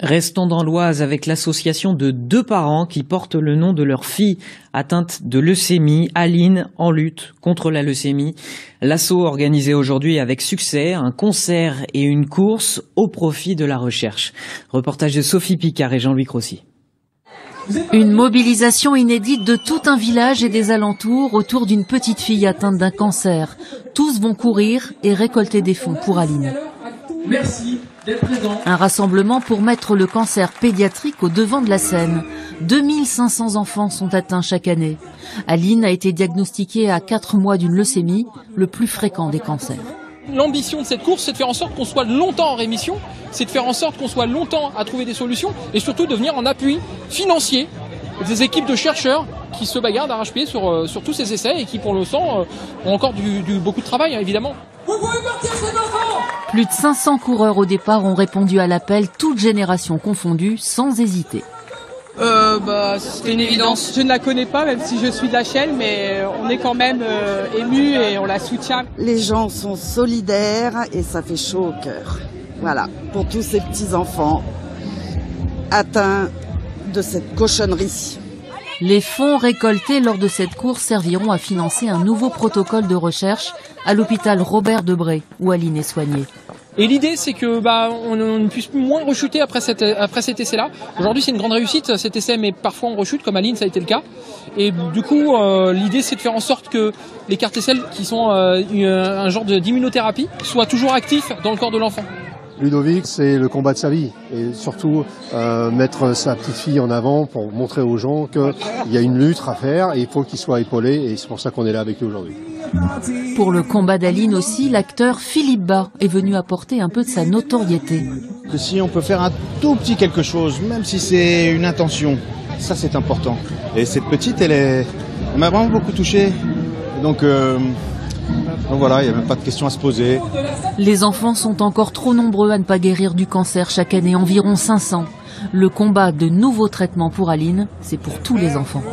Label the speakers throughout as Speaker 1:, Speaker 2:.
Speaker 1: Restons dans l'Oise avec l'association de 2 parents qui portent le nom de leur fille atteinte de leucémie, Aline, en lutte contre la leucémie. L'asso organisé aujourd'hui avec succès un concert et une course au profit de la recherche. Reportage de Sophie Picard et Jean-Louis Crossy.
Speaker 2: Une mobilisation inédite de tout un village et des alentours autour d'une petite fille atteinte d'un cancer. Tous vont courir et récolter des fonds pour Aline.
Speaker 3: Merci d'être présent.
Speaker 2: Un rassemblement pour mettre le cancer pédiatrique au devant de la scène. 2500 enfants sont atteints chaque année. Aline a été diagnostiquée à 4 mois d'une leucémie, le plus fréquent des cancers.
Speaker 3: L'ambition de cette course, c'est de faire en sorte qu'on soit longtemps en rémission, c'est de faire en sorte qu'on soit longtemps à trouver des solutions et surtout de venir en appui financier des équipes de chercheurs qui se bagarrent d'arrache-pied sur tous ces essais et qui, pour le sang, ont encore beaucoup de travail, hein, évidemment.
Speaker 4: Vous pouvez partir, cet enfant!
Speaker 2: Plus de 500 coureurs au départ ont répondu à l'appel, toutes générations confondues, sans hésiter.
Speaker 5: C'est une évidence. Je ne la connais pas, même si je suis de la Chelle, mais on est quand même ému et on la soutient.
Speaker 6: Les gens sont solidaires et ça fait chaud au cœur. Voilà, pour tous ces petits-enfants atteints de cette cochonnerie.
Speaker 2: Les fonds récoltés lors de cette course serviront à financer un nouveau protocole de recherche à l'hôpital Robert Debré, où Aline est soignée.
Speaker 3: Et l'idée, c'est que on puisse moins rechuter après cet essai-là. Aujourd'hui, c'est une grande réussite cet essai, mais parfois on rechute, comme Aline, ça a été le cas. Et du coup, l'idée, c'est de faire en sorte que les CAR T-cells, qui sont un genre d'immunothérapie, soient toujours actifs dans le corps de l'enfant.
Speaker 7: Ludovic, c'est le combat de sa vie et surtout mettre sa petite fille en avant pour montrer aux gens qu'il y a une lutte à faire et il faut qu'il soit épaulé et c'est pour ça qu'on est là avec lui aujourd'hui.
Speaker 2: Pour le combat d'Aline aussi, l'acteur Philippe Bas est venu apporter un peu de sa notoriété.
Speaker 8: Que si on peut faire un tout petit quelque chose, même si c'est une intention, ça c'est important. Et cette petite, elle m'a vraiment beaucoup touché. Donc voilà, il n'y a même pas de question à se poser.
Speaker 2: Les enfants sont encore trop nombreux à ne pas guérir du cancer chaque année, environ 500. Le combat de nouveaux traitements pour Aline, c'est pour tous les enfants.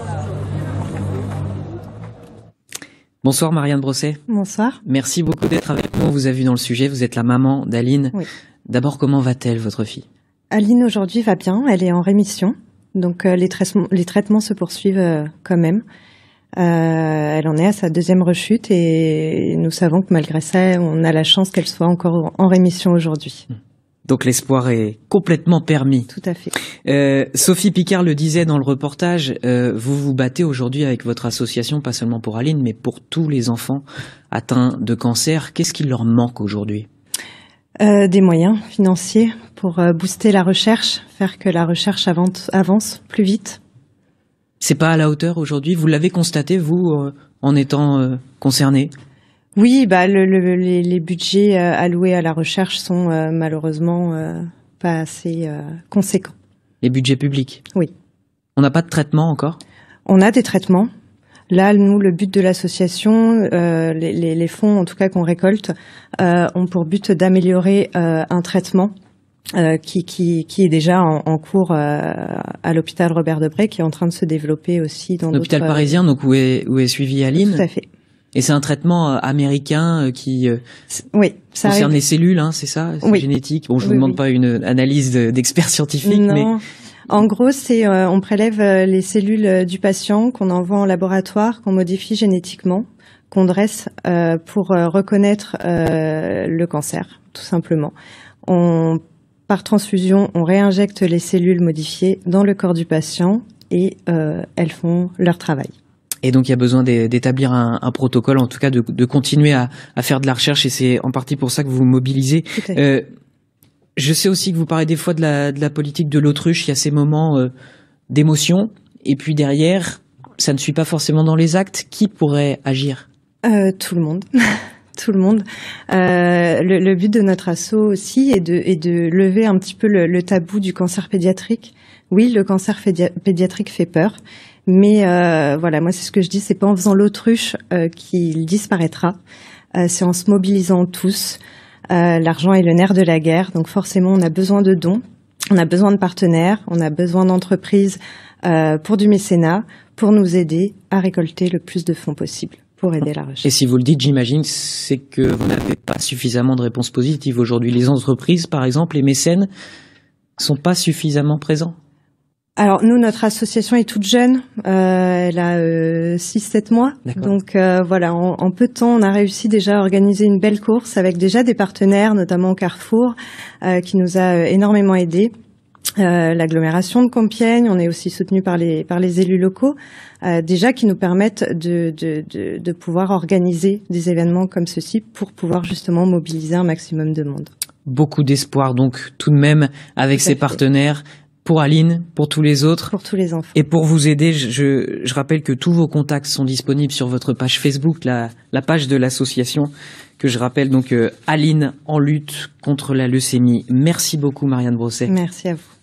Speaker 1: Bonsoir Marianne Brosset.
Speaker 9: Bonsoir.
Speaker 1: Merci beaucoup d'être avec nous. On vous a vu dans le sujet, vous êtes la maman d'Aline.
Speaker 9: Oui.
Speaker 1: D'abord, comment va-t-elle, votre fille?
Speaker 9: Aline aujourd'hui va bien, elle est en rémission. Donc les traitements se poursuivent quand même. Elle en est à sa 2e rechute et nous savons que malgré ça, on a la chance qu'elle soit encore en rémission aujourd'hui.
Speaker 1: Donc l'espoir est complètement permis.
Speaker 9: Tout à fait.
Speaker 1: Sophie Picard le disait dans le reportage, vous vous battez aujourd'hui avec votre association, pas seulement pour Aline, mais pour tous les enfants atteints de cancer. Qu'est-ce qui leur manque aujourd'hui?
Speaker 9: Des moyens financiers pour booster la recherche, faire que la recherche avance plus vite.
Speaker 1: C'est pas à la hauteur aujourd'hui? Vous l'avez constaté, vous, en étant concerné?
Speaker 9: Oui, les budgets alloués à la recherche sont malheureusement pas assez conséquents.
Speaker 1: Les budgets publics?
Speaker 9: Oui.
Speaker 1: On n'a pas de traitement encore? On
Speaker 9: a des traitements. Là, nous, le but de l'association, les fonds en tout cas qu'on récolte, ont pour but d'améliorer un traitement qui est déjà en cours à l'hôpital Robert Debré, qui est en train de se développer aussi dans
Speaker 1: l'hôpital parisien, donc où est suivie Aline.
Speaker 9: Tout à fait.
Speaker 1: Et c'est un traitement américain qui concerne les cellules, hein, c'est ça,
Speaker 9: oui.
Speaker 1: Génétique. Bon, je vous demande pas une analyse d'expert scientifique,
Speaker 9: non.
Speaker 1: Mais
Speaker 9: en gros, c'est on prélève les cellules du patient qu'on envoie en laboratoire, qu'on modifie génétiquement, qu'on dresse pour reconnaître le cancer, tout simplement. Par transfusion, on réinjecte les cellules modifiées dans le corps du patient et elles font leur travail.
Speaker 1: Et donc il y a besoin d'établir un protocole, en tout cas de continuer à faire de la recherche, et c'est en partie pour ça que vous vous mobilisez. Je sais aussi que vous parlez des fois de la politique de l'autruche. Il y a ces moments d'émotion, et puis derrière, ça ne suit pas forcément dans les actes. Qui pourrait agir?
Speaker 9: Tout le monde. Tout le monde. Le but de notre asso aussi est de lever un petit peu le tabou du cancer pédiatrique. Oui, le cancer pédiatrique fait peur, mais voilà, moi c'est ce que je dis, c'est pas en faisant l'autruche qu'il disparaîtra. C'est en se mobilisant tous. L'argent est le nerf de la guerre, donc forcément on a besoin de dons, on a besoin de partenaires, on a besoin d'entreprises pour du mécénat, pour nous aider à récolter le plus de fonds possible. pour aider la recherche.
Speaker 1: Et si vous le dites, j'imagine, c'est que vous n'avez pas suffisamment de réponses positives aujourd'hui. Les entreprises, par exemple, les mécènes, sont pas suffisamment présents.
Speaker 9: Alors nous, notre association est toute jeune, elle a 6-7 mois. Donc voilà, en peu de temps, on a réussi déjà à organiser une belle course avec déjà des partenaires, notamment Carrefour, qui nous a énormément aidés. L'agglomération de Compiègne, on est aussi soutenu par les élus locaux, déjà qui nous permettent de pouvoir organiser des événements comme ceci pour pouvoir justement mobiliser un maximum de monde.
Speaker 1: Beaucoup d'espoir donc tout de même avec ces partenaires. Pour Aline, pour tous les autres.
Speaker 9: Pour tous les enfants.
Speaker 1: Et pour vous aider, je rappelle que tous vos contacts sont disponibles sur votre page Facebook, la page de l'association, que je rappelle donc Aline en lutte contre la leucémie. Merci beaucoup Marianne Brosset.
Speaker 9: Merci à vous.